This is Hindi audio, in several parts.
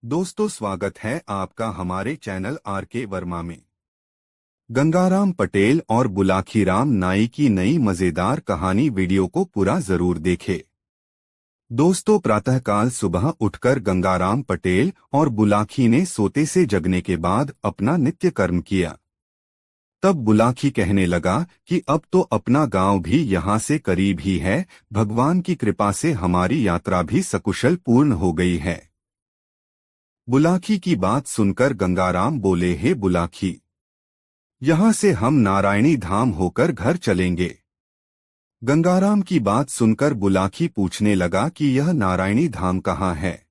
दोस्तों, स्वागत है आपका हमारे चैनल आर.के. वर्मा में। गंगाराम पटेल और बुलाखीराम नाई की नई मजेदार कहानी वीडियो को पूरा जरूर देखें। दोस्तों, प्रातःकाल सुबह उठकर गंगाराम पटेल और बुलाखी ने सोते से जगने के बाद अपना नित्य कर्म किया। तब बुलाखी कहने लगा कि अब तो अपना गांव भी यहाँ से करीब ही है। भगवान की कृपा से हमारी यात्रा भी सकुशल पूर्ण हो गई है। बुलाखी की बात सुनकर गंगाराम बोले, हे बुलाखी, यहाँ से हम नारायणी धाम होकर घर चलेंगे। गंगाराम की बात सुनकर बुलाखी पूछने लगा कि यह नारायणी धाम कहाँ है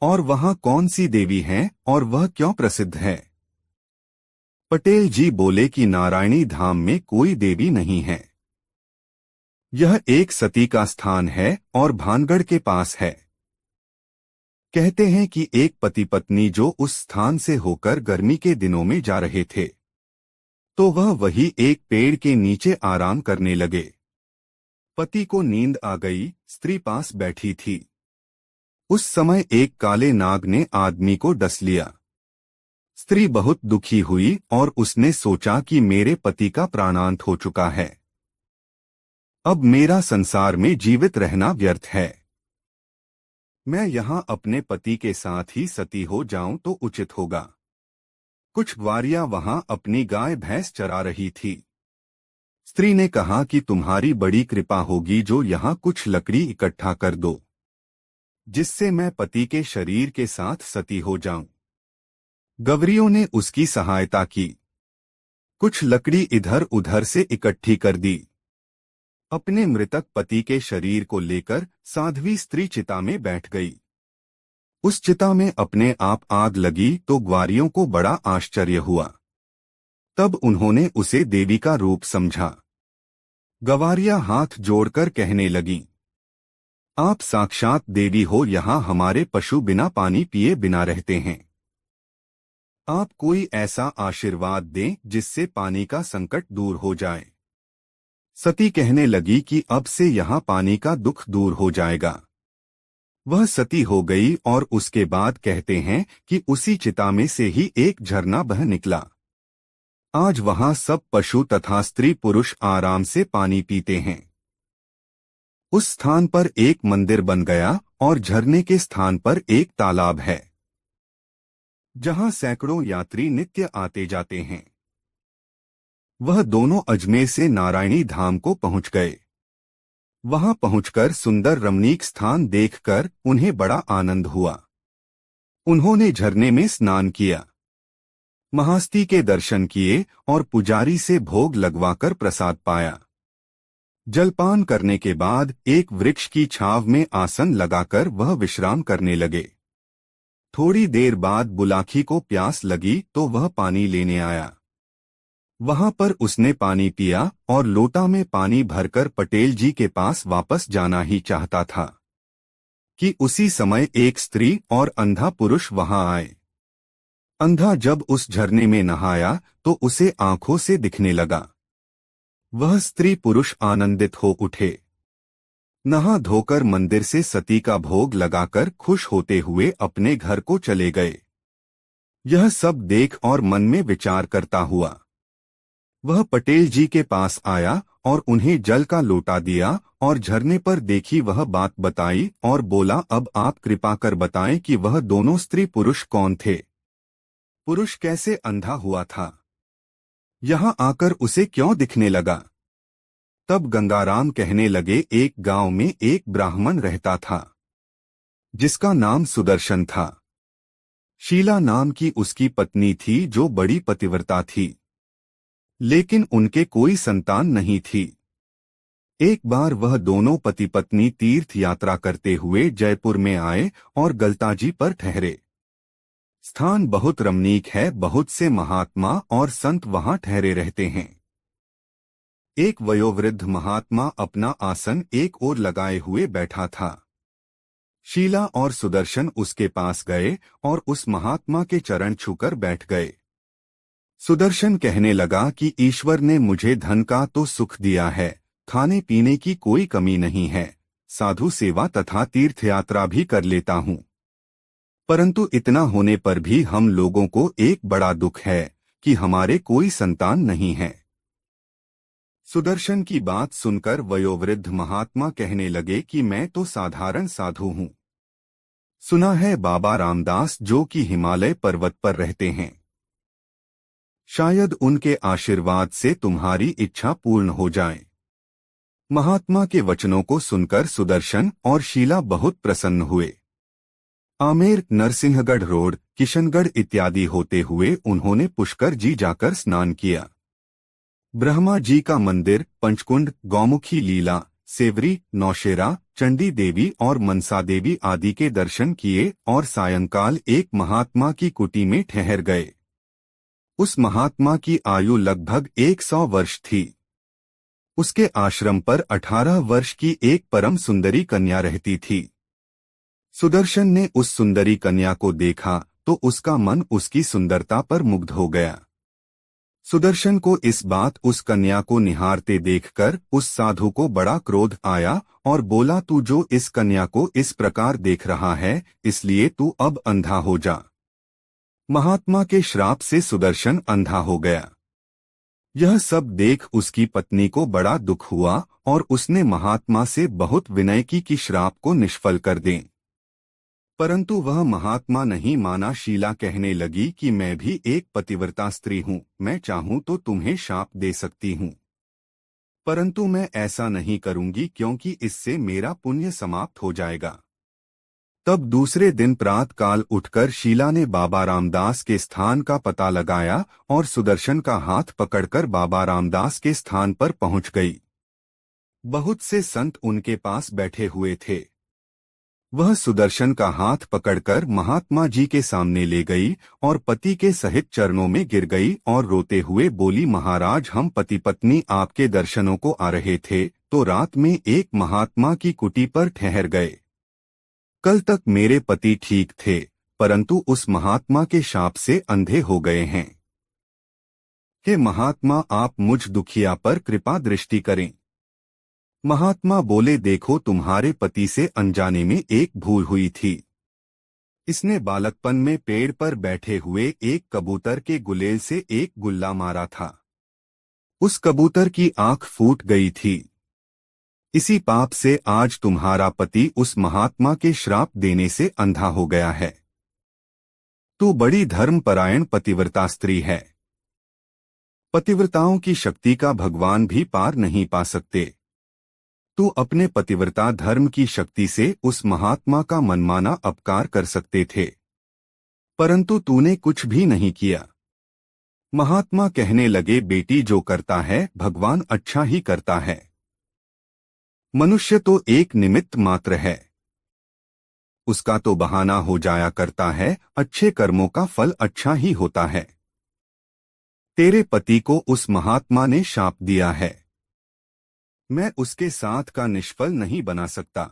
और वहाँ कौन सी देवी हैं और वह क्यों प्रसिद्ध है। पटेल जी बोले कि नारायणी धाम में कोई देवी नहीं है। यह एक सती का स्थान है और भानगढ़ के पास है। कहते हैं कि एक पति पत्नी जो उस स्थान से होकर गर्मी के दिनों में जा रहे थे, तो वह वही एक पेड़ के नीचे आराम करने लगे। पति को नींद आ गई, स्त्री पास बैठी थी। उस समय एक काले नाग ने आदमी को डस लिया। स्त्री बहुत दुखी हुई और उसने सोचा कि मेरे पति का प्राणांत हो चुका है, अब मेरा संसार में जीवित रहना व्यर्थ है। मैं यहाँ अपने पति के साथ ही सती हो जाऊं तो उचित होगा। कुछ ग्वारियां वहां अपनी गाय भैंस चरा रही थी। स्त्री ने कहा कि तुम्हारी बड़ी कृपा होगी जो यहाँ कुछ लकड़ी इकट्ठा कर दो, जिससे मैं पति के शरीर के साथ सती हो जाऊं। गवरियों ने उसकी सहायता की। कुछ लकड़ी इधर उधर से इकट्ठी कर दी। अपने मृतक पति के शरीर को लेकर साध्वी स्त्री चिता में बैठ गई। उस चिता में अपने आप आग लगी तो ग्वारियों को बड़ा आश्चर्य हुआ। तब उन्होंने उसे देवी का रूप समझा। गवारियां हाथ जोड़कर कहने लगीं, आप साक्षात देवी हो, यहाँ हमारे पशु बिना पानी पिए बिना रहते हैं। आप कोई ऐसा आशीर्वाद दें जिससे पानी का संकट दूर हो जाए। सती कहने लगी कि अब से यहाँ पानी का दुख दूर हो जाएगा। वह सती हो गई और उसके बाद कहते हैं कि उसी चिता में से ही एक झरना बह निकला। आज वहां सब पशु तथा स्त्री पुरुष आराम से पानी पीते हैं। उस स्थान पर एक मंदिर बन गया और झरने के स्थान पर एक तालाब है, जहां सैकड़ों यात्री नित्य आते जाते हैं। वह दोनों अजमेर से नारायणी धाम को पहुंच गए। वहां पहुंचकर सुंदर रमणीक स्थान देखकर उन्हें बड़ा आनंद हुआ। उन्होंने झरने में स्नान किया, महास्ती के दर्शन किए और पुजारी से भोग लगवाकर प्रसाद पाया। जलपान करने के बाद एक वृक्ष की छांव में आसन लगाकर वह विश्राम करने लगे। थोड़ी देर बाद बुलाखी को प्यास लगी तो वह पानी लेने आया। वहां पर उसने पानी पिया और लोटा में पानी भरकर पटेल जी के पास वापस जाना ही चाहता था कि उसी समय एक स्त्री और अंधा पुरुष वहां आए। अंधा जब उस झरने में नहाया तो उसे आंखों से दिखने लगा। वह स्त्री पुरुष आनंदित हो उठे। नहा धोकर मंदिर से सती का भोग लगाकर खुश होते हुए अपने घर को चले गए। यह सब देख और मन में विचार करता हुआ वह पटेल जी के पास आया और उन्हें जल का लोटा दिया और झरने पर देखी वह बात बताई और बोला, अब आप कृपा कर बताएं कि वह दोनों स्त्री पुरुष कौन थे। पुरुष कैसे अंधा हुआ था, यहाँ आकर उसे क्यों दिखने लगा। तब गंगाराम कहने लगे, एक गांव में एक ब्राह्मण रहता था जिसका नाम सुदर्शन था। शीला नाम की उसकी पत्नी थी जो बड़ी पतिव्रता थी, लेकिन उनके कोई संतान नहीं थी। एक बार वह दोनों पति पत्नी तीर्थ यात्रा करते हुए जयपुर में आए और गलताजी पर ठहरे। स्थान बहुत रमणीक है, बहुत से महात्मा और संत वहां ठहरे रहते हैं। एक वयोवृद्ध महात्मा अपना आसन एक ओर लगाए हुए बैठा था। शीला और सुदर्शन उसके पास गए और उस महात्मा के चरण छूकर बैठ गए। सुदर्शन कहने लगा कि ईश्वर ने मुझे धन का तो सुख दिया है, खाने पीने की कोई कमी नहीं है, साधु सेवा तथा तीर्थयात्रा भी कर लेता हूँ। परंतु इतना होने पर भी हम लोगों को एक बड़ा दुख है कि हमारे कोई संतान नहीं है। सुदर्शन की बात सुनकर वयोवृद्ध महात्मा कहने लगे कि मैं तो साधारण साधु हूँ। सुना है बाबा रामदास जो कि हिमालय पर्वत पर रहते हैं। शायद उनके आशीर्वाद से तुम्हारी इच्छा पूर्ण हो जाए। महात्मा के वचनों को सुनकर सुदर्शन और शीला बहुत प्रसन्न हुए। आमेर, नरसिंहगढ़ रोड, किशनगढ़ इत्यादि होते हुए उन्होंने पुष्कर जी जाकर स्नान किया। ब्रह्मा जी का मंदिर, पंचकुंड, गौमुखी लीला, सेवरी, नौशेरा, चंडी देवी और मनसा देवी आदि के दर्शन किए और सायंकाल एक महात्मा की कुटी में ठहर गए। उस महात्मा की आयु लगभग 100 वर्ष थी। उसके आश्रम पर 18 वर्ष की एक परम सुंदरी कन्या रहती थी। सुदर्शन ने उस सुंदरी कन्या को देखा तो उसका मन उसकी सुंदरता पर मुग्ध हो गया। सुदर्शन को इस बात उस कन्या को निहारते देखकर उस साधु को बड़ा क्रोध आया और बोला, तू जो इस कन्या को इस प्रकार देख रहा है, इसलिए तू अब अंधा हो जा। महात्मा के श्राप से सुदर्शन अंधा हो गया। यह सब देख उसकी पत्नी को बड़ा दुख हुआ और उसने महात्मा से बहुत विनय की कि श्राप को निष्फल कर दें। परंतु वह महात्मा नहीं माना। शीला कहने लगी कि मैं भी एक पतिव्रता स्त्री हूँ, मैं चाहूँ तो तुम्हें शाप दे सकती हूँ, परंतु मैं ऐसा नहीं करूँगी क्योंकि इससे मेरा पुण्य समाप्त हो जाएगा। तब दूसरे दिन प्रातःकाल उठकर शीला ने बाबा रामदास के स्थान का पता लगाया और सुदर्शन का हाथ पकड़कर बाबा रामदास के स्थान पर पहुंच गई। बहुत से संत उनके पास बैठे हुए थे। वह सुदर्शन का हाथ पकड़कर महात्मा जी के सामने ले गई और पति के सहित चरणों में गिर गई और रोते हुए बोली, महाराज, हम पति पत्नी आपके दर्शनों को आ रहे थे तो रात में एक महात्मा की कुटी पर ठहर गए। कल तक मेरे पति ठीक थे, परंतु उस महात्मा के शाप से अंधे हो गए हैं। हे महात्मा, आप मुझ दुखिया पर कृपा दृष्टि करें। महात्मा बोले, देखो, तुम्हारे पति से अनजाने में एक भूल हुई थी। इसने बालकपन में पेड़ पर बैठे हुए एक कबूतर के गुलेल से एक गुल्ला मारा था। उस कबूतर की आंख फूट गई थी। इसी पाप से आज तुम्हारा पति उस महात्मा के श्राप देने से अंधा हो गया है। तू बड़ी धर्मपरायण पतिव्रता स्त्री है। पतिव्रताओं की शक्ति का भगवान भी पार नहीं पा सकते। तू अपने पतिव्रता धर्म की शक्ति से उस महात्मा का मनमाना अपकार कर सकते थे, परंतु तूने कुछ भी नहीं किया। महात्मा कहने लगे, बेटी, जो करता है भगवान अच्छा ही करता है। मनुष्य तो एक निमित्त मात्र है, उसका तो बहाना हो जाया करता है। अच्छे कर्मों का फल अच्छा ही होता है। तेरे पति को उस महात्मा ने शाप दिया है, मैं उसके साथ का निष्फल नहीं बना सकता।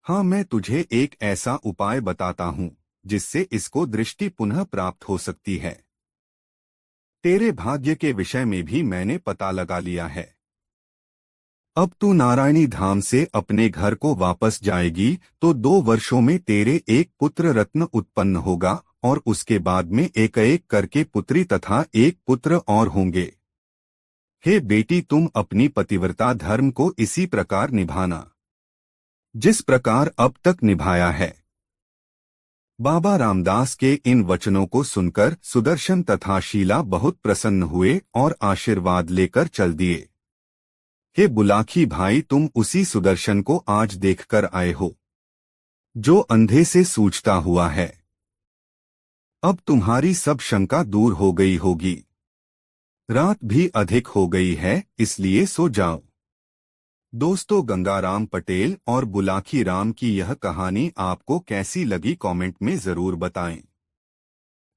हाँ, मैं तुझे एक ऐसा उपाय बताता हूँ जिससे इसको दृष्टि पुनः प्राप्त हो सकती है। तेरे भाग्य के विषय में भी मैंने पता लगा लिया है। अब तू नारायणी धाम से अपने घर को वापस जाएगी तो 2 वर्षों में तेरे एक पुत्र रत्न उत्पन्न होगा और उसके बाद में एक एक करके पुत्री तथा एक पुत्र और होंगे। हे बेटी, तुम अपनी पतिव्रता धर्म को इसी प्रकार निभाना जिस प्रकार अब तक निभाया है। बाबा रामदास के इन वचनों को सुनकर सुदर्शन तथा शीला बहुत प्रसन्न हुए और आशीर्वाद लेकर चल दिए। हे बुलाखी भाई, तुम उसी सुदर्शन को आज देखकर आए हो जो अंधे से सूझता हुआ है। अब तुम्हारी सब शंका दूर हो गई होगी। रात भी अधिक हो गई है, इसलिए सो जाओ। दोस्तों, गंगाराम पटेल और बुलाखी राम की यह कहानी आपको कैसी लगी कमेंट में जरूर बताएं।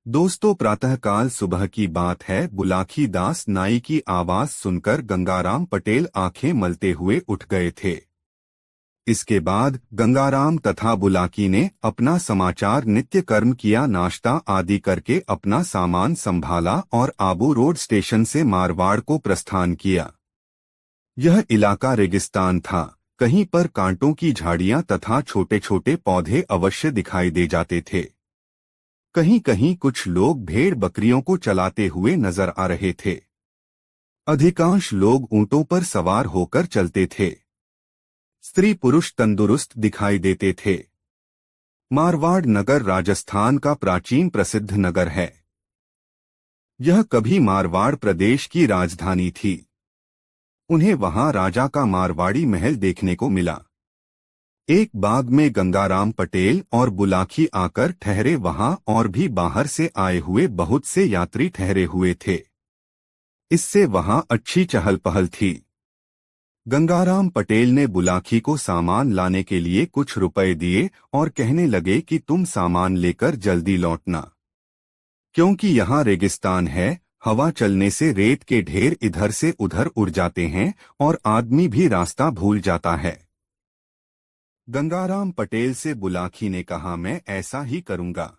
दोस्तों, प्रातःकाल सुबह की बात है। बुलाखी दास नाई की आवाज सुनकर गंगाराम पटेल आंखें मलते हुए उठ गए थे। इसके बाद गंगाराम तथा बुलाकी ने अपना समाचार नित्य कर्म किया, नाश्ता आदि करके अपना सामान संभाला और आबू रोड स्टेशन से मारवाड़ को प्रस्थान किया। यह इलाका रेगिस्तान था, कहीं पर कांटों की झाड़ियां तथा छोटे छोटे पौधे अवश्य दिखाई दे जाते थे। कहीं कहीं कुछ लोग भेड़ बकरियों को चलाते हुए नजर आ रहे थे। अधिकांश लोग ऊंटों पर सवार होकर चलते थे। स्त्री पुरुष तंदुरुस्त दिखाई देते थे। मारवाड़ नगर राजस्थान का प्राचीन प्रसिद्ध नगर है। यह कभी मारवाड़ प्रदेश की राजधानी थी। उन्हें वहां राजा का मारवाड़ी महल देखने को मिला। एक बाग में गंगाराम पटेल और बुलाकी आकर ठहरे। वहां और भी बाहर से आए हुए बहुत से यात्री ठहरे हुए थे। इससे वहां अच्छी चहल पहल थी। गंगाराम पटेल ने बुलाकी को सामान लाने के लिए कुछ रुपए दिए और कहने लगे कि तुम सामान लेकर जल्दी लौटना, क्योंकि यहाँ रेगिस्तान है। हवा चलने से रेत के ढेर इधर से उधर उड़ जाते हैं और आदमी भी रास्ता भूल जाता है। गंगाराम पटेल से बुलाकी ने कहा, मैं ऐसा ही करूंगा।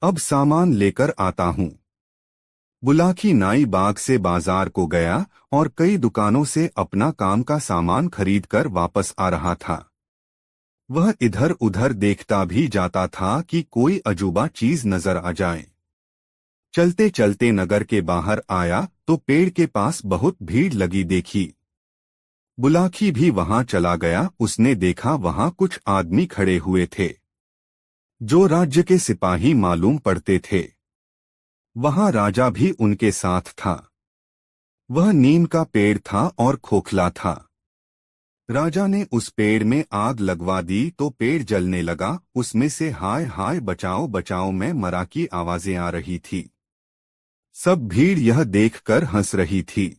अब सामान लेकर आता हूं। बुलाकी नाई बाग से बाजार को गया और कई दुकानों से अपना काम का सामान खरीदकर वापस आ रहा था। वह इधर उधर देखता भी जाता था कि कोई अजूबा चीज नजर आ जाए। चलते चलते नगर के बाहर आया तो पेड़ के पास बहुत भीड़ लगी देखी। बुलाकी भी वहां चला गया। उसने देखा वहां कुछ आदमी खड़े हुए थे जो राज्य के सिपाही मालूम पड़ते थे। वहां राजा भी उनके साथ था। वह नीम का पेड़ था और खोखला था। राजा ने उस पेड़ में आग लगवा दी तो पेड़ जलने लगा। उसमें से हाय हाय बचाओ बचाओ मैं मरा की आवाजें आ रही थी। सब भीड़ यह देखकर हंस रही थी।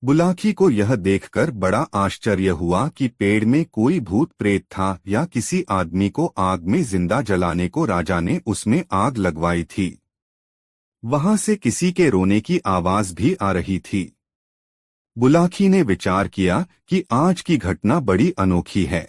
बुलाकी को यह देखकर बड़ा आश्चर्य हुआ कि पेड़ में कोई भूत प्रेत था या किसी आदमी को आग में जिंदा जलाने को राजा ने उसमें आग लगवाई थी। वहां से किसी के रोने की आवाज भी आ रही थी। बुलाकी ने विचार किया कि आज की घटना बड़ी अनोखी है।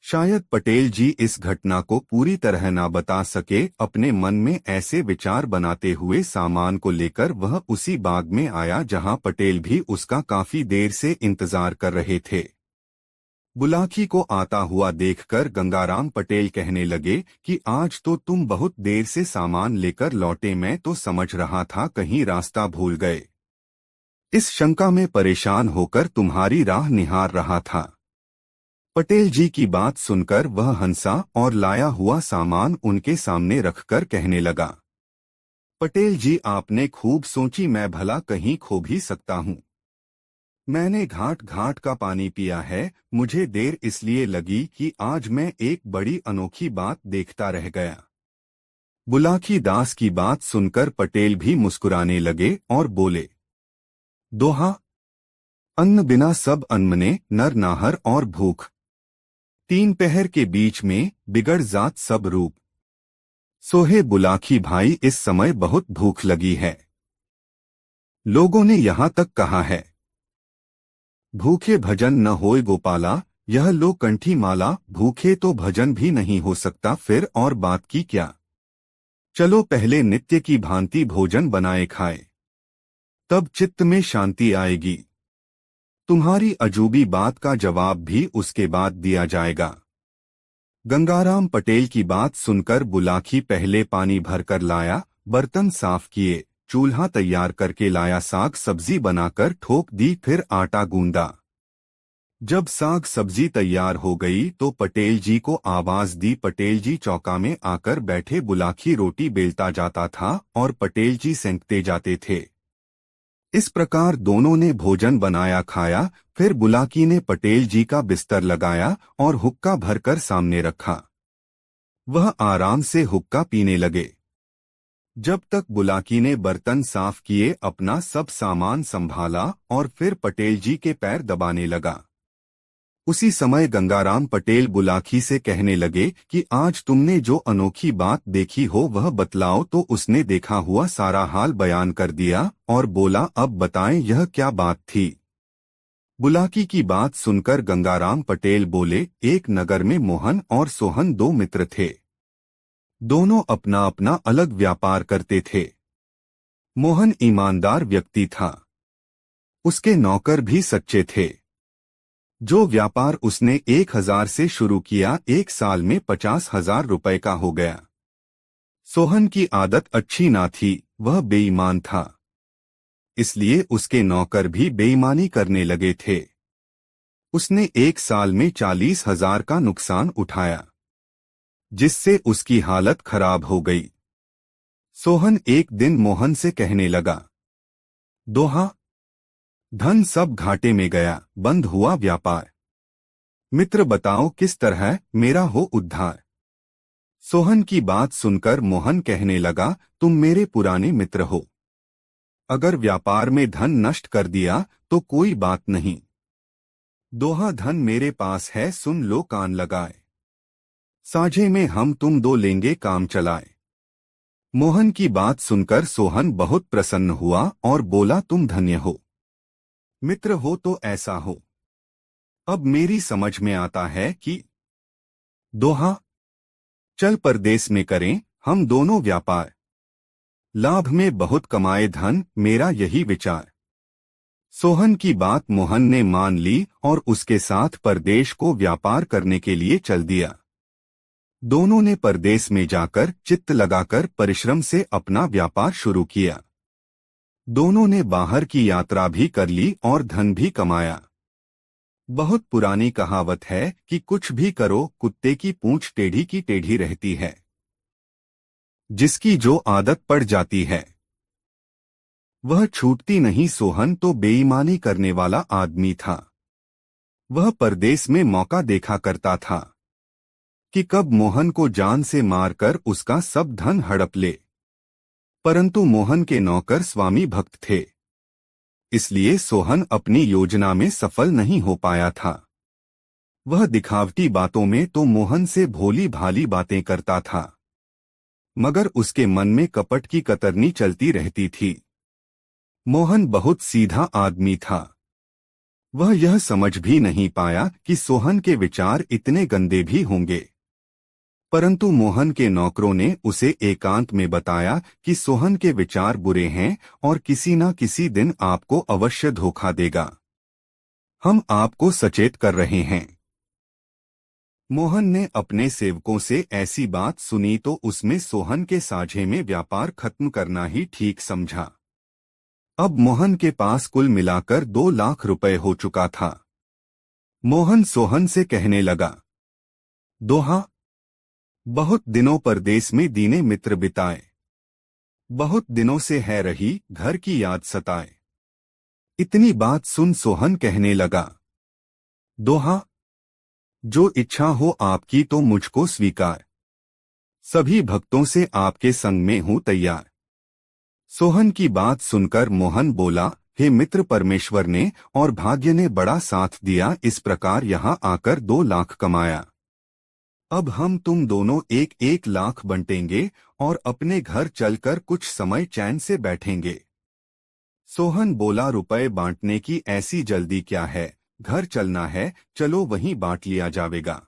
शायद पटेल जी इस घटना को पूरी तरह ना बता सके। अपने मन में ऐसे विचार बनाते हुए सामान को लेकर वह उसी बाग में आया जहां पटेल भी उसका काफी देर से इंतजार कर रहे थे। बुलाकी को आता हुआ देखकर गंगाराम पटेल कहने लगे कि आज तो तुम बहुत देर से सामान लेकर लौटे। मैं तो समझ रहा था कहीं रास्ता भूल गए। इस शंका में परेशान होकर तुम्हारी राह निहार रहा था। पटेल जी की बात सुनकर वह हंसा और लाया हुआ सामान उनके सामने रखकर कहने लगा, पटेल जी आपने खूब सोची। मैं भला कहीं खो भी सकता हूँ। मैंने घाट घाट का पानी पिया है। मुझे देर इसलिए लगी कि आज मैं एक बड़ी अनोखी बात देखता रह गया। बुलाकी दास की बात सुनकर पटेल भी मुस्कुराने लगे और बोले, दोहा, अन्न बिना सब अनमने, नर नाहर और भूख। तीन पहर के बीच में बिगड़ जात सब रूप। सोहे बुलाकी भाई इस समय बहुत भूख लगी है। लोगों ने यहाँ तक कहा है, भूखे भजन न होए गोपाला। यह लो कंठी माला। भूखे तो भजन भी नहीं हो सकता, फिर और बात की क्या। चलो पहले नित्य की भांति भोजन बनाए खाए, तब चित्त में शांति आएगी। तुम्हारी अजूबी बात का जवाब भी उसके बाद दिया जाएगा। गंगाराम पटेल की बात सुनकर बुलाकी पहले पानी भरकर लाया, बर्तन साफ किए, चूल्हा तैयार करके लाया, साग सब्जी बनाकर ठोक दी, फिर आटा गूंदा। जब साग सब्जी तैयार हो गई तो पटेल जी को आवाज दी। पटेल जी चौका में आकर बैठे। बुलाकी रोटी बेलता जाता था और पटेल जी सेंकते जाते थे। इस प्रकार दोनों ने भोजन बनाया खाया। फिर बुलाकी ने पटेल जी का बिस्तर लगाया और हुक्का भरकर सामने रखा। वह आराम से हुक्का पीने लगे। जब तक बुलाकी ने बर्तन साफ किए, अपना सब सामान संभाला और फिर पटेल जी के पैर दबाने लगा। उसी समय गंगाराम पटेल बुलाकी से कहने लगे कि आज तुमने जो अनोखी बात देखी हो वह बतलाओ। तो उसने देखा हुआ सारा हाल बयान कर दिया और बोला, अब बताएं यह क्या बात थी। बुलाकी की बात सुनकर गंगाराम पटेल बोले, एक नगर में मोहन और सोहन दो मित्र थे। दोनों अपना अपना अलग व्यापार करते थे। मोहन ईमानदार व्यक्ति था। उसके नौकर भी सच्चे थे। जो व्यापार उसने 1,000 से शुरू किया 1 साल में 50,000 रुपए का हो गया। सोहन की आदत अच्छी ना थी, वह बेईमान था। इसलिए उसके नौकर भी बेईमानी करने लगे थे। उसने 1 साल में 40,000 का नुकसान उठाया, जिससे उसकी हालत खराब हो गई। सोहन एक दिन मोहन से कहने लगा, दोहा, धन सब घाटे में गया, बंद हुआ व्यापार। मित्र बताओ किस तरह मेरा हो उद्धार। सोहन की बात सुनकर मोहन कहने लगा, तुम मेरे पुराने मित्र हो। अगर व्यापार में धन नष्ट कर दिया तो कोई बात नहीं। दोहा, धन मेरे पास है, सुन लो कान लगाए। साझे में हम तुम दो लेंगे काम चलाए। मोहन की बात सुनकर सोहन बहुत प्रसन्न हुआ और बोला, तुम धन्य हो, मित्र हो तो ऐसा हो। अब मेरी समझ में आता है कि दोहा, चल परदेस में करें हम दोनों व्यापार। लाभ में बहुत कमाए धन, मेरा यही विचार। सोहन की बात मोहन ने मान ली और उसके साथ परदेश को व्यापार करने के लिए चल दिया। दोनों ने परदेस में जाकर चित्त लगाकर परिश्रम से अपना व्यापार शुरू किया। दोनों ने बाहर की यात्रा भी कर ली और धन भी कमाया। बहुत पुरानी कहावत है कि कुछ भी करो, कुत्ते की पूंछ टेढ़ी की टेढ़ी रहती है। जिसकी जो आदत पड़ जाती है वह छूटती नहीं। सोहन तो बेईमानी करने वाला आदमी था। वह परदेस में मौका देखा करता था कि कब मोहन को जान से मारकर उसका सब धन हड़प ले। परंतु मोहन के नौकर स्वामी भक्त थे, इसलिए सोहन अपनी योजना में सफल नहीं हो पाया था। वह दिखावटी बातों में तो मोहन से भोली भाली बातें करता था, मगर उसके मन में कपट की कतरनी चलती रहती थी। मोहन बहुत सीधा आदमी था। वह यह समझ भी नहीं पाया कि सोहन के विचार इतने गंदे भी होंगे। परंतु मोहन के नौकरों ने उसे एकांत में बताया कि सोहन के विचार बुरे हैं और किसी न किसी दिन आपको अवश्य धोखा देगा। हम आपको सचेत कर रहे हैं। मोहन ने अपने सेवकों से ऐसी बात सुनी तो उसमें सोहन के साझे में व्यापार खत्म करना ही ठीक समझा। अब मोहन के पास कुल मिलाकर 2 लाख रुपए हो चुका था। मोहन सोहन से कहने लगा, दोहा, बहुत दिनों परदेस में दीने मित्र बिताए। बहुत दिनों से है रही घर की याद सताए। इतनी बात सुन सोहन कहने लगा, दोहा, जो इच्छा हो आपकी तो मुझको स्वीकार। सभी भक्तों से आपके संग में हूं तैयार। सोहन की बात सुनकर मोहन बोला, हे मित्र, परमेश्वर ने और भाग्य ने बड़ा साथ दिया, इस प्रकार यहाँ आकर 2 लाख कमाया। अब हम तुम दोनों 1-1 लाख बंटेंगे और अपने घर चलकर कुछ समय चैन से बैठेंगे। सोहन बोला, रुपए बांटने की ऐसी जल्दी क्या है, घर चलना है, चलो वहीं बांट लिया जाएगा।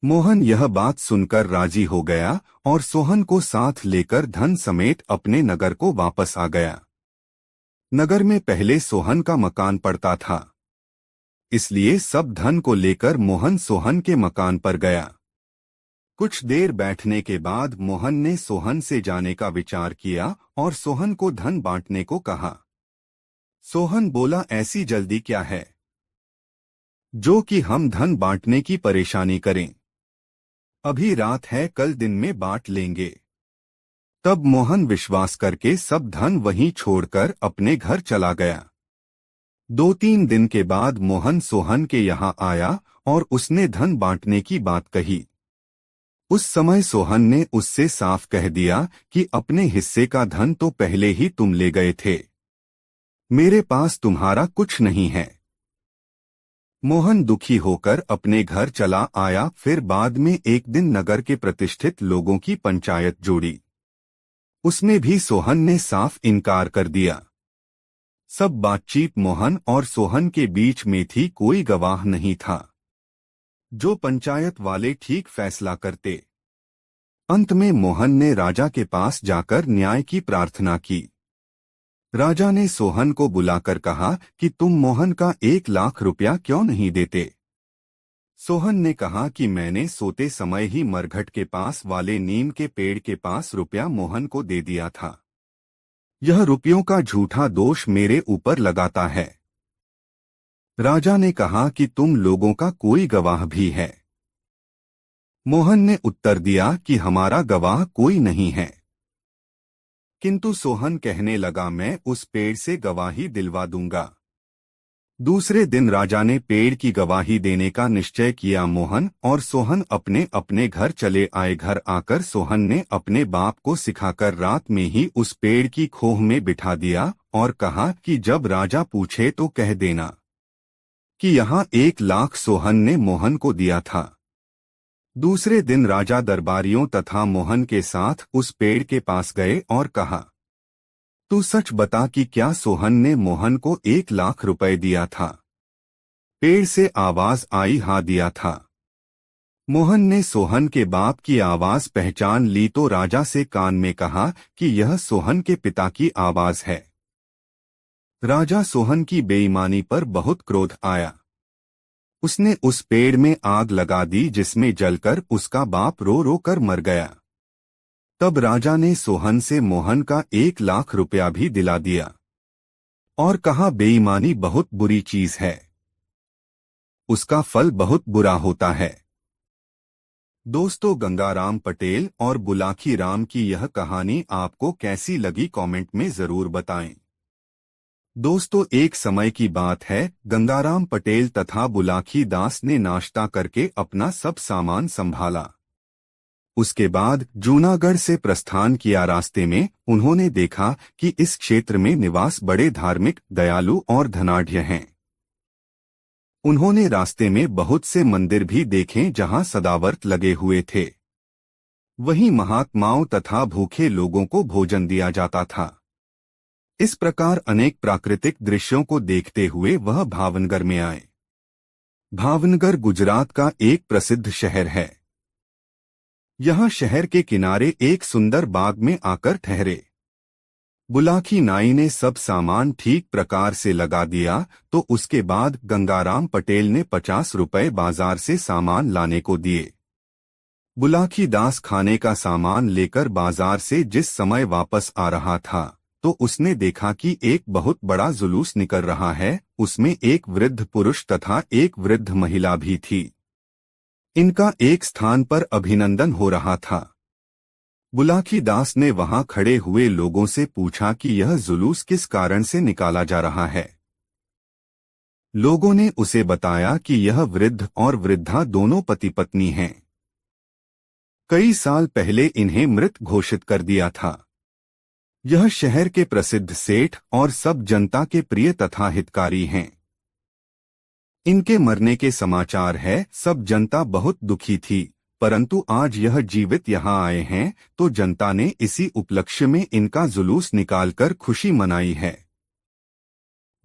मोहन यह बात सुनकर राजी हो गया और सोहन को साथ लेकर धन समेत अपने नगर को वापस आ गया। नगर में पहले सोहन का मकान पड़ता था, इसलिए सब धन को लेकर मोहन सोहन के मकान पर गया। कुछ देर बैठने के बाद मोहन ने सोहन से जाने का विचार किया और सोहन को धन बांटने को कहा। सोहन बोला, ऐसी जल्दी क्या है जो कि हम धन बांटने की परेशानी करें। अभी रात है, कल दिन में बांट लेंगे। तब मोहन विश्वास करके सब धन वहीं छोड़कर अपने घर चला गया। 2-3 दिन के बाद मोहन सोहन के यहाँ आया और उसने धन बांटने की बात कही। उस समय सोहन ने उससे साफ कह दिया कि अपने हिस्से का धन तो पहले ही तुम ले गए थे, मेरे पास तुम्हारा कुछ नहीं है। मोहन दुखी होकर अपने घर चला आया। फिर बाद में एक दिन नगर के प्रतिष्ठित लोगों की पंचायत जोड़ी। उसमें भी सोहन ने साफ इनकार कर दिया। सब बातचीत मोहन और सोहन के बीच में थी, कोई गवाह नहीं था। जो पंचायत वाले ठीक फैसला करते। अंत में मोहन ने राजा के पास जाकर न्याय की प्रार्थना की। राजा ने सोहन को बुलाकर कहा कि तुम मोहन का 1 लाख रुपया क्यों नहीं देते। सोहन ने कहा कि मैंने सोते समय ही मरघट के पास वाले नीम के पेड़ के पास रुपया मोहन को दे दिया था। यह रुपयों का झूठा दोष मेरे ऊपर लगाता है। राजा ने कहा कि तुम लोगों का कोई गवाह भी है। मोहन ने उत्तर दिया कि हमारा गवाह कोई नहीं है। किंतु सोहन कहने लगा, मैं उस पेड़ से गवाही दिलवा दूंगा। दूसरे दिन राजा ने पेड़ की गवाही देने का निश्चय किया। मोहन और सोहन अपने अपने घर चले आए। घर आकर सोहन ने अपने बाप को सिखाकर रात में ही उस पेड़ की खोह में बिठा दिया और कहा कि जब राजा पूछे तो कह देना कि यहाँ 1 लाख सोहन ने मोहन को दिया था। दूसरे दिन राजा दरबारियों तथा मोहन के साथ उस पेड़ के पास गए और कहा, तू सच बता कि क्या सोहन ने मोहन को 1 लाख रुपए दिया था। पेड़ से आवाज आई, हाँ दिया था। मोहन ने सोहन के बाप की आवाज पहचान ली तो राजा से कान में कहा कि यह सोहन के पिता की आवाज है। राजा सोहन की बेईमानी पर बहुत क्रोध आया। उसने उस पेड़ में आग लगा दी जिसमें जलकर उसका बाप रो रो कर मर गया। तब राजा ने सोहन से मोहन का 1 लाख रुपया भी दिला दिया और कहा, बेईमानी बहुत बुरी चीज है, उसका फल बहुत बुरा होता है। दोस्तों, गंगाराम पटेल और बुलाकी राम की यह कहानी आपको कैसी लगी कमेंट में जरूर बताएं। दोस्तों, एक समय की बात है, गंगाराम पटेल तथा बुलाकी दास ने नाश्ता करके अपना सब सामान संभाला। उसके बाद जूनागढ़ से प्रस्थान किया। रास्ते में उन्होंने देखा कि इस क्षेत्र में निवास बड़े धार्मिक, दयालु और धनाढ्य हैं। उन्होंने रास्ते में बहुत से मंदिर भी देखे जहां सदावर्त लगे हुए थे। वहीं महात्माओं तथा भूखे लोगों को भोजन दिया जाता था। इस प्रकार अनेक प्राकृतिक दृश्यों को देखते हुए वह भावनगर में आए। भावनगर गुजरात का एक प्रसिद्ध शहर है। यह शहर के किनारे एक सुंदर बाग में आकर ठहरे। बुलाकी नाई ने सब सामान ठीक प्रकार से लगा दिया तो उसके बाद गंगाराम पटेल ने 50 रुपए बाजार से सामान लाने को दिए। बुलाकी दास खाने का सामान लेकर बाजार से जिस समय वापस आ रहा था तो उसने देखा कि एक बहुत बड़ा जुलूस निकल रहा है। उसमें एक वृद्ध पुरुष तथा एक वृद्ध महिला भी थी। इनका एक स्थान पर अभिनंदन हो रहा था। बुलाकी दास ने वहां खड़े हुए लोगों से पूछा कि यह जुलूस किस कारण से निकाला जा रहा है। लोगों ने उसे बताया कि यह वृद्ध और वृद्धा दोनों पति पत्नी हैं। कई साल पहले इन्हें मृत घोषित कर दिया था। यह शहर के प्रसिद्ध सेठ और सब जनता के प्रिय तथा हितकारी हैं। इनके मरने के समाचार है। सब जनता बहुत दुखी थी, परंतु आज यह जीवित यहाँ आए हैं तो जनता ने इसी उपलक्ष्य में इनका जुलूस निकालकर खुशी मनाई है।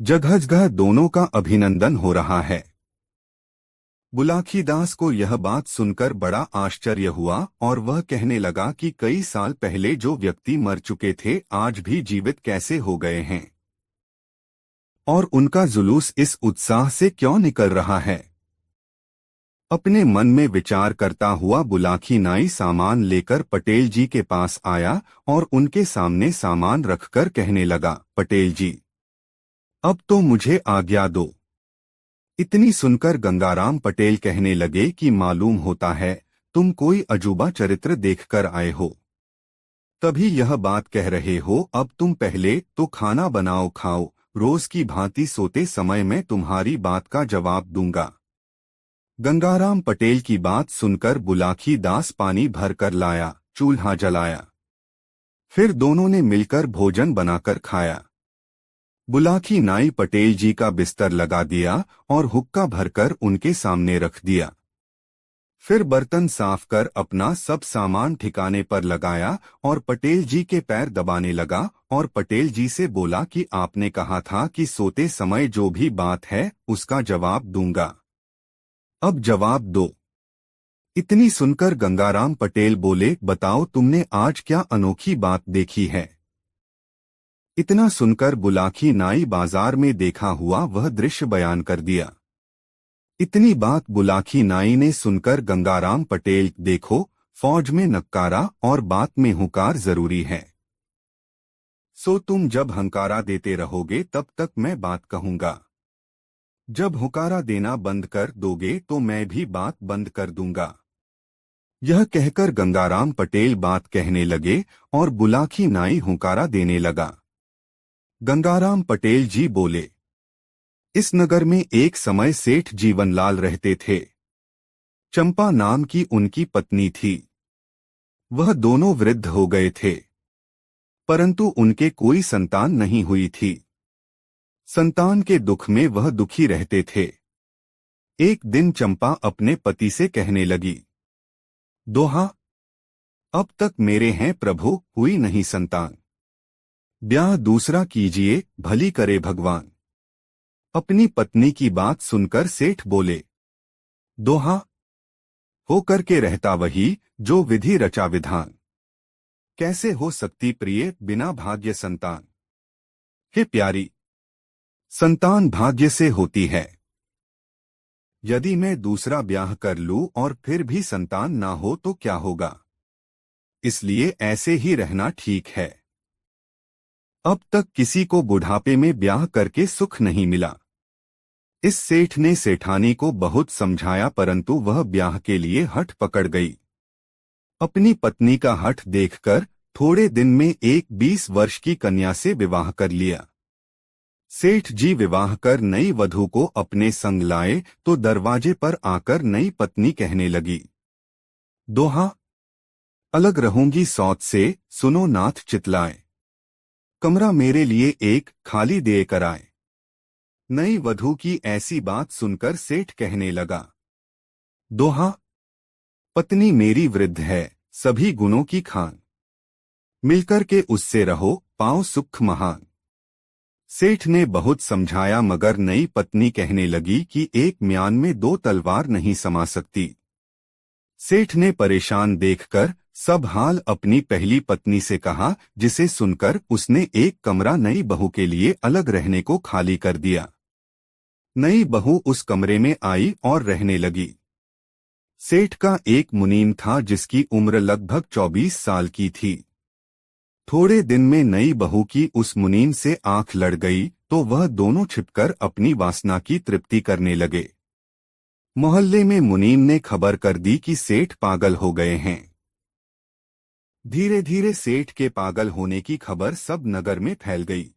जगह जगह दोनों का अभिनंदन हो रहा है। बुलाकी दास को यह बात सुनकर बड़ा आश्चर्य हुआ और वह कहने लगा कि कई साल पहले जो व्यक्ति मर चुके थे आज भी जीवित कैसे हो गए हैं और उनका जुलूस इस उत्साह से क्यों निकल रहा है। अपने मन में विचार करता हुआ बुलाकी नाई सामान लेकर पटेल जी के पास आया और उनके सामने सामान रखकर कहने लगा, पटेल जी, अब तो मुझे आज्ञा दो। इतनी सुनकर गंगाराम पटेल कहने लगे कि मालूम होता है तुम कोई अजूबा चरित्र देखकर आए हो, तभी यह बात कह रहे हो। अब तुम पहले तो खाना बनाओ, खाओ, रोज की भांति सोते समय मैं तुम्हारी बात का जवाब दूंगा। गंगाराम पटेल की बात सुनकर बुलाकी दास पानी भरकर लाया, चूल्हा जलाया। फिर दोनों ने मिलकर भोजन बनाकर खाया। बुलाकी नाई पटेल जी का बिस्तर लगा दिया और हुक्का भरकर उनके सामने रख दिया। फिर बर्तन साफ कर अपना सब सामान ठिकाने पर लगाया और पटेल जी के पैर दबाने लगा और पटेल जी से बोला कि आपने कहा था कि सोते समय जो भी बात है उसका जवाब दूंगा, अब जवाब दो। इतनी सुनकर गंगाराम पटेल बोले, बताओ तुमने आज क्या अनोखी बात देखी है। इतना सुनकर बुलाकी नाई बाजार में देखा हुआ वह दृश्य बयान कर दिया। इतनी बात बुलाकी नाई ने सुनकर गंगाराम पटेल, देखो, फौज में नक्कारा और बात में हुंकार जरूरी है। सो तुम जब हंकारा देते रहोगे तब तक मैं बात कहूंगा। जब हुंकारा देना बंद कर दोगे तो मैं भी बात बंद कर दूंगा। यह कहकर गंगाराम पटेल बात कहने लगे और बुलाकी नाई हुंकारा देने लगा। गंगाराम पटेल जी बोले, इस नगर में एक समय सेठ जीवनलाल रहते थे। चंपा नाम की उनकी पत्नी थी। वह दोनों वृद्ध हो गए थे, परंतु उनके कोई संतान नहीं हुई थी। संतान के दुख में वह दुखी रहते थे। एक दिन चंपा अपने पति से कहने लगी, दोहा, अब तक मेरे हैं प्रभु, हुई नहीं संतान। ब्याह दूसरा कीजिए, भली करे भगवान। अपनी पत्नी की बात सुनकर सेठ बोले, दोहा, हो करके रहता वही जो विधि रचा विधान। कैसे हो सकती प्रिय बिना भाग्य संतान। हे प्यारी, संतान भाग्य से होती है। यदि मैं दूसरा ब्याह कर लूं और फिर भी संतान ना हो तो क्या होगा। इसलिए ऐसे ही रहना ठीक है। अब तक किसी को बुढ़ापे में ब्याह करके सुख नहीं मिला। इस सेठ ने सेठानी को बहुत समझाया, परंतु वह ब्याह के लिए हठ पकड़ गई। अपनी पत्नी का हठ देखकर थोड़े दिन में एक 20 वर्ष की कन्या से विवाह कर लिया। सेठ जी विवाह कर नई वधू को अपने संग लाए तो दरवाजे पर आकर नई पत्नी कहने लगी, दोहा, अलग रहूंगी सौत से, सुनो नाथ चितलाए। कमरा मेरे लिए एक खाली दे कर आए। नई वधू की ऐसी बात सुनकर सेठ कहने लगा, दोहा, पत्नी मेरी वृद्ध है, सभी गुणों की खान। मिलकर के उससे रहो, पाओ सुख महान। सेठ ने बहुत समझाया मगर नई पत्नी कहने लगी कि एक म्यान में 2 तलवार नहीं समा सकती। सेठ ने परेशान देखकर सब हाल अपनी पहली पत्नी से कहा, जिसे सुनकर उसने एक कमरा नई बहू के लिए अलग रहने को खाली कर दिया। नई बहू उस कमरे में आई और रहने लगी। सेठ का एक मुनीम था जिसकी उम्र लगभग 24 साल की थी। थोड़े दिन में नई बहू की उस मुनीम से आंख लड़ गई तो वह दोनों छिपकर अपनी वासना की तृप्ति करने लगे। मोहल्ले में मुनीम ने खबर कर दी कि सेठ पागल हो गए हैं। धीरे धीरे सेठ के पागल होने की खबर सब नगर में फैल गई।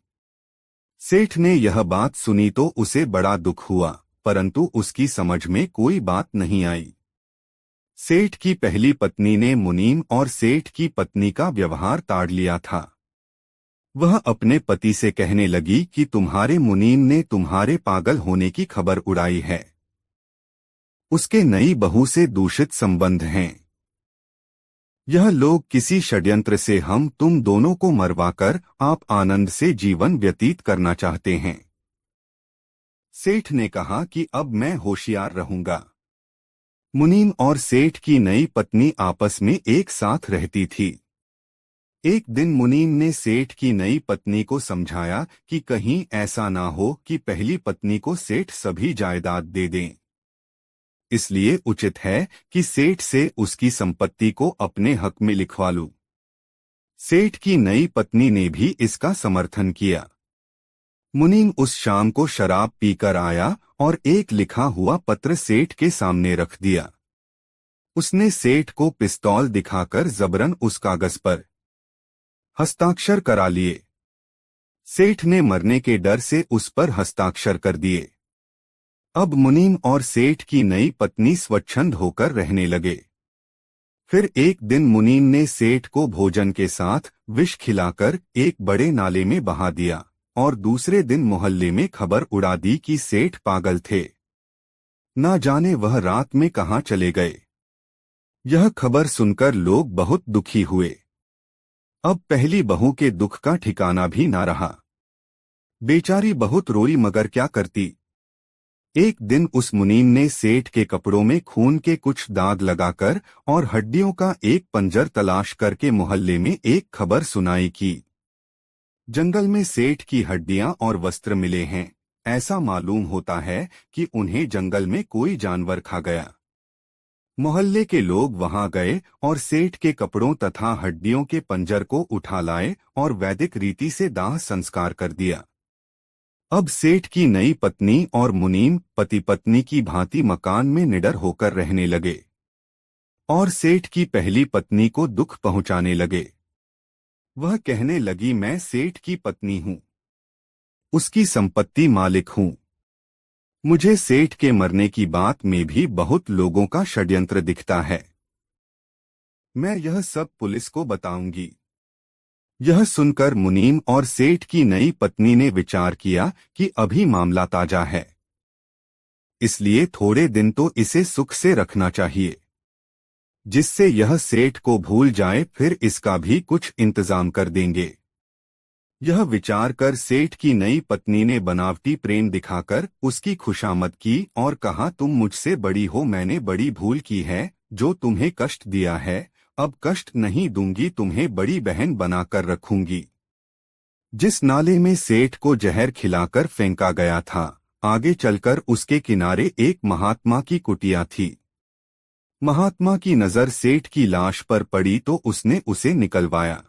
सेठ ने यह बात सुनी तो उसे बड़ा दुख हुआ, परंतु उसकी समझ में कोई बात नहीं आई। सेठ की पहली पत्नी ने मुनीम और सेठ की पत्नी का व्यवहार ताड़ लिया था। वह अपने पति से कहने लगी कि तुम्हारे मुनीम ने तुम्हारे पागल होने की खबर उड़ाई है। उसके नई बहू से दूषित संबंध हैं। यह लोग किसी षड्यंत्र से हम तुम दोनों को मरवाकर आप आनंद से जीवन व्यतीत करना चाहते हैं। सेठ ने कहा कि अब मैं होशियार रहूंगा। मुनीम और सेठ की नई पत्नी आपस में एक साथ रहती थी। एक दिन मुनीम ने सेठ की नई पत्नी को समझाया कि कहीं ऐसा ना हो कि पहली पत्नी को सेठ सभी जायदाद दे दें। इसलिए उचित है कि सेठ से उसकी संपत्ति को अपने हक में लिखवा लूं। सेठ की नई पत्नी ने भी इसका समर्थन किया। मुनीम उस शाम को शराब पीकर आया और एक लिखा हुआ पत्र सेठ के सामने रख दिया। उसने सेठ को पिस्तौल दिखाकर जबरन उस कागज पर हस्ताक्षर करा लिए। सेठ ने मरने के डर से उस पर हस्ताक्षर कर दिए। अब मुनीम और सेठ की नई पत्नी स्वच्छंद होकर रहने लगे। फिर एक दिन मुनीम ने सेठ को भोजन के साथ विष खिलाकर एक बड़े नाले में बहा दिया और दूसरे दिन मोहल्ले में खबर उड़ा दी कि सेठ पागल थे। ना जाने वह रात में कहाँ चले गए। यह खबर सुनकर लोग बहुत दुखी हुए। अब पहली बहू के दुख का ठिकाना भी ना रहा। बेचारी बहुत रोई मगर क्या करती। एक दिन उस मुनीम ने सेठ के कपड़ों में खून के कुछ दाग लगाकर और हड्डियों का एक पंजर तलाश करके मोहल्ले में एक खबर सुनाई कि जंगल में सेठ की हड्डियां और वस्त्र मिले हैं। ऐसा मालूम होता है कि उन्हें जंगल में कोई जानवर खा गया। मोहल्ले के लोग वहां गए और सेठ के कपड़ों तथा हड्डियों के पंजर को उठा लाए और वैदिक रीति से दाह संस्कार कर दिया। अब सेठ की नई पत्नी और मुनीम पति पत्नी की भांति मकान में निडर होकर रहने लगे और सेठ की पहली पत्नी को दुख पहुंचाने लगे। वह कहने लगी, मैं सेठ की पत्नी हूं, उसकी संपत्ति मालिक हूं। मुझे सेठ के मरने की बात में भी बहुत लोगों का षड्यंत्र दिखता है। मैं यह सब पुलिस को बताऊंगी। यह सुनकर मुनीम और सेठ की नई पत्नी ने विचार किया कि अभी मामला ताजा है, इसलिए थोड़े दिन तो इसे सुख से रखना चाहिए, जिससे यह सेठ को भूल जाए, फिर इसका भी कुछ इंतजाम कर देंगे। यह विचार कर सेठ की नई पत्नी ने बनावटी प्रेम दिखाकर उसकी खुशामद की और कहा, तुम मुझसे बड़ी हो, मैंने बड़ी भूल की है, जो तुम्हें कष्ट दिया है, अब कष्ट नहीं दूंगी, तुम्हें बड़ी बहन बनाकर रखूंगी। जिस नाले में सेठ को जहर खिलाकर फेंका गया था, आगे चलकर उसके किनारे एक महात्मा की कुटिया थी। महात्मा की नजर सेठ की लाश पर पड़ी तो उसने उसे निकलवाया।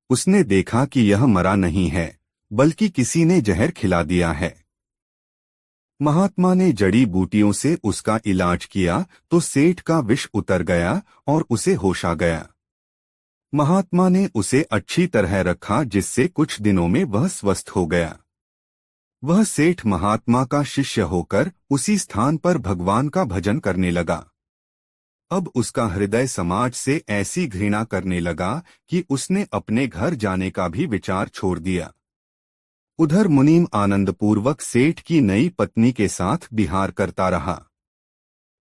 उसने देखा कि यह मरा नहीं है, बल्कि किसी ने जहर खिला दिया है। महात्मा ने जड़ी बूटियों से उसका इलाज किया तो सेठ का विष उतर गया और उसे होश आ गया। महात्मा ने उसे अच्छी तरह रखा, जिससे कुछ दिनों में वह स्वस्थ हो गया। वह सेठ महात्मा का शिष्य होकर उसी स्थान पर भगवान का भजन करने लगा। अब उसका हृदय समाज से ऐसी घृणा करने लगा कि उसने अपने घर जाने का भी विचार छोड़ दिया। उधर मुनीम आनंदपूर्वक सेठ की नई पत्नी के साथ विहार करता रहा।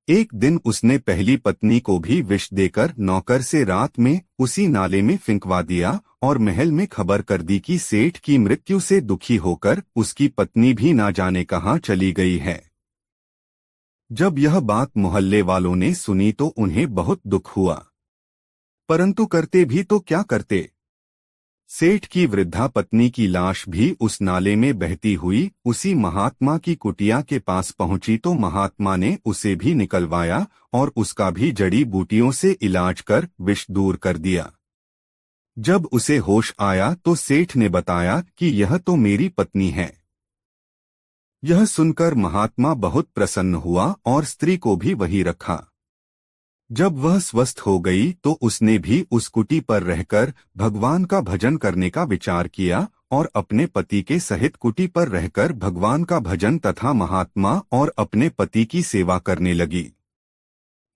एक दिन उसने पहली पत्नी को भी विष देकर नौकर से रात में उसी नाले में फिंकवा दिया और महल में खबर कर दी कि सेठ की मृत्यु से दुखी होकर उसकी पत्नी भी ना जाने कहाँ चली गई है। जब यह बात मोहल्ले वालों ने सुनी तो उन्हें बहुत दुख हुआ, परंतु करते भी तो क्या करते। सेठ की वृद्धा पत्नी की लाश भी उस नाले में बहती हुई उसी महात्मा की कुटिया के पास पहुंची तो महात्मा ने उसे भी निकलवाया और उसका भी जड़ी बूटियों से इलाज कर विष दूर कर दिया। जब उसे होश आया तो सेठ ने बताया कि यह तो मेरी पत्नी है। यह सुनकर महात्मा बहुत प्रसन्न हुआ और स्त्री को भी वही रखा। जब वह स्वस्थ हो गई तो उसने भी उस कुटी पर रहकर भगवान का भजन करने का विचार किया और अपने पति के सहित कुटी पर रहकर भगवान का भजन तथा महात्मा और अपने पति की सेवा करने लगी।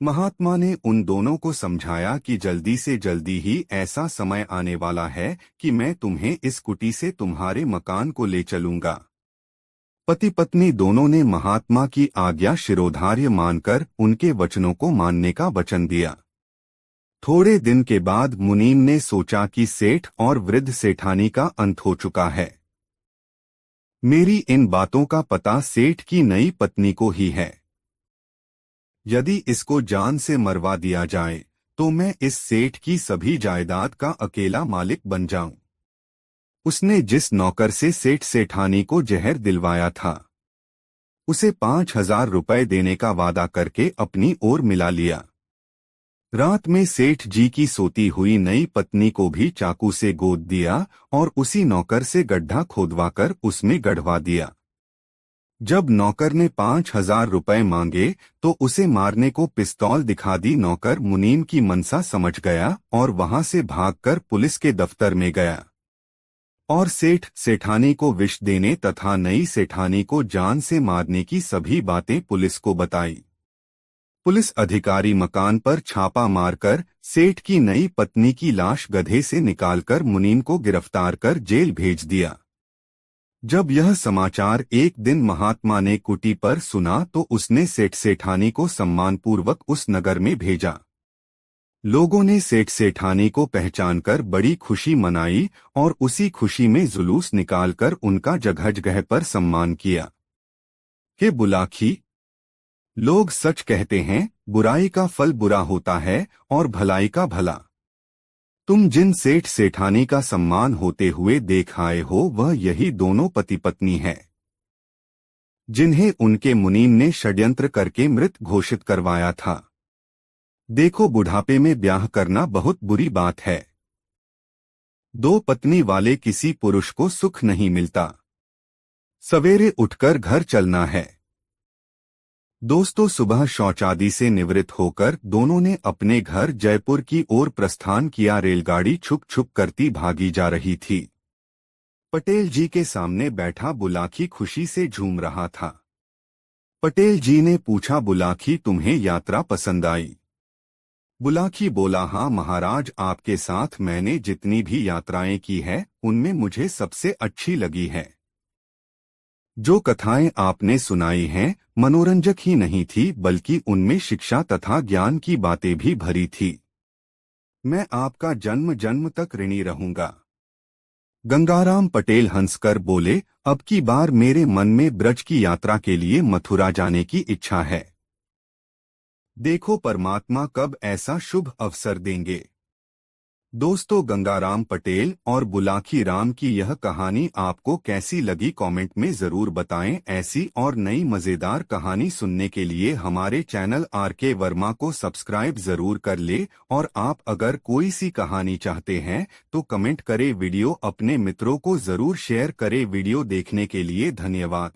महात्मा ने उन दोनों को समझाया कि जल्दी से जल्दी ही ऐसा समय आने वाला है कि मैं तुम्हें इस कुटी से तुम्हारे मकान को ले चलूंगा। पति पत्नी दोनों ने महात्मा की आज्ञा शिरोधार्य मानकर उनके वचनों को मानने का वचन दिया। थोड़े दिन के बाद मुनीम ने सोचा कि सेठ और वृद्ध सेठानी का अंत हो चुका है। मेरी इन बातों का पता सेठ की नई पत्नी को ही है। यदि इसको जान से मरवा दिया जाए तो मैं इस सेठ की सभी जायदाद का अकेला मालिक बन जाऊं। उसने जिस नौकर से सेठ सेठानी को जहर दिलवाया था, उसे 5,000 रुपए देने का वादा करके अपनी ओर मिला लिया। रात में सेठ जी की सोती हुई नई पत्नी को भी चाकू से गोद दिया और उसी नौकर से गड्ढा खोदवाकर उसमें गढ़वा दिया। जब नौकर ने 5,000 रुपए मांगे तो उसे मारने को पिस्तौल दिखा दी। नौकर मुनीम की मनसा समझ गया और वहां से भागकर पुलिस के दफ्तर में गया और सेठ सेठानी को विष देने तथा नई सेठानी को जान से मारने की सभी बातें पुलिस को बताई। पुलिस अधिकारी मकान पर छापा मारकर सेठ की नई पत्नी की लाश गधे से निकालकर मुनीम को गिरफ्तार कर जेल भेज दिया। जब यह समाचार एक दिन महात्मा ने कुटी पर सुना तो उसने सेठ सेठानी को सम्मानपूर्वक उस नगर में भेजा। लोगों ने सेठ सेठानी को पहचानकर बड़ी खुशी मनाई और उसी खुशी में जुलूस निकालकर उनका जगह जगह पर सम्मान किया। हे बुलाखी, लोग सच कहते हैं, बुराई का फल बुरा होता है और भलाई का भला। तुम जिन सेठ सेठानी का सम्मान होते हुए देख आए हो वह यही दोनों पति पत्नी हैं, जिन्हें उनके मुनीम ने षड्यंत्र करके मृत घोषित करवाया था। देखो, बुढ़ापे में ब्याह करना बहुत बुरी बात है। दो पत्नी वाले किसी पुरुष को सुख नहीं मिलता। सवेरे उठकर घर चलना है। दोस्तों, सुबह शौचादि से निवृत्त होकर दोनों ने अपने घर जयपुर की ओर प्रस्थान किया। रेलगाड़ी छुप छुप करती भागी जा रही थी। पटेल जी के सामने बैठा बुलाकी खुशी से झूम रहा था। पटेल जी ने पूछा, बुलाकी, तुम्हें यात्रा पसंद आई? बुलाकी बोला, हाँ महाराज, आपके साथ मैंने जितनी भी यात्राएं की है उनमें मुझे सबसे अच्छी लगी है। जो कथाएं आपने सुनाई हैं मनोरंजक ही नहीं थी बल्कि उनमें शिक्षा तथा ज्ञान की बातें भी भरी थी। मैं आपका जन्म जन्म तक ऋणी रहूंगा। गंगाराम पटेल हंसकर बोले, अब की बार मेरे मन में ब्रज की यात्रा के लिए मथुरा जाने की इच्छा है। देखो परमात्मा कब ऐसा शुभ अवसर देंगे। दोस्तों, गंगाराम पटेल और बुलाकी राम की यह कहानी आपको कैसी लगी कमेंट में जरूर बताएं। ऐसी और नई मजेदार कहानी सुनने के लिए हमारे चैनल आरके वर्मा को सब्सक्राइब जरूर कर ले। और आप अगर कोई सी कहानी चाहते हैं तो कमेंट करें, वीडियो अपने मित्रों को जरूर शेयर करें। वीडियो देखने के लिए धन्यवाद।